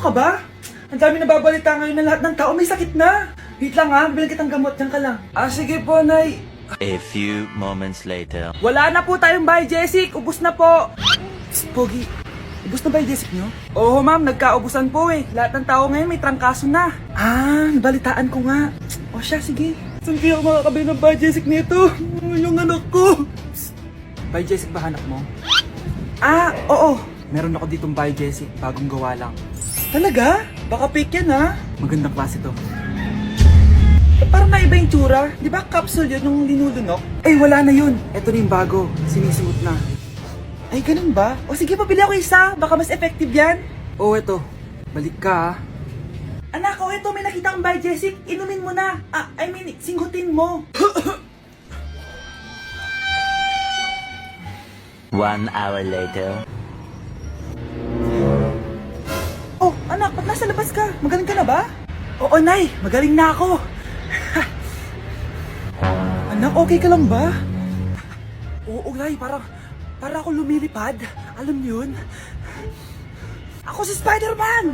ka ba? Ang dami nababalita ngayon na lahat ng tao may sakit na. Wait lang ha, bibilang kitang gamot, dyan ka lang. Sige po, Nay. A few moments later. Wala na po tayong Biogesic, ubus na po. Psst, Pogi, ubus na Biogesic nyo? Oo ma'am, nagkaubusan po eh. Lahat ng tao ngayon may trangkaso na. Nabalitaan ko nga. O siya, sige. Saan kaya ako makakabili ng Biogesic nito? Yung anak ko. Psst, Biogesic ba hanap mo? Oo. Meron ako ditong Biogesic, bagong gawa lang. Talaga? Baka fake yan ha? Magandang klase to. Parang naiba yung tsura. Di ba capsule yun nung linulunok? Wala na yun. Ito na yung bago. Sinisuot na. Ay, ganun ba? O sige, pabili ako isa. Baka mas effective yan. Eto. Balik ka ha. Anak, ito. May nakita kang Biogesic. Inumin mo na. Singhutin mo. 1 hour later. Anak, ba't nasa labas ka? Magaling ka na ba? Oo, Nay. Magaling na ako. Anak, okay ka lang ba? Oo, Nay. Para ako lumilipad. Alam niyo yun? Ako si Spider-Man!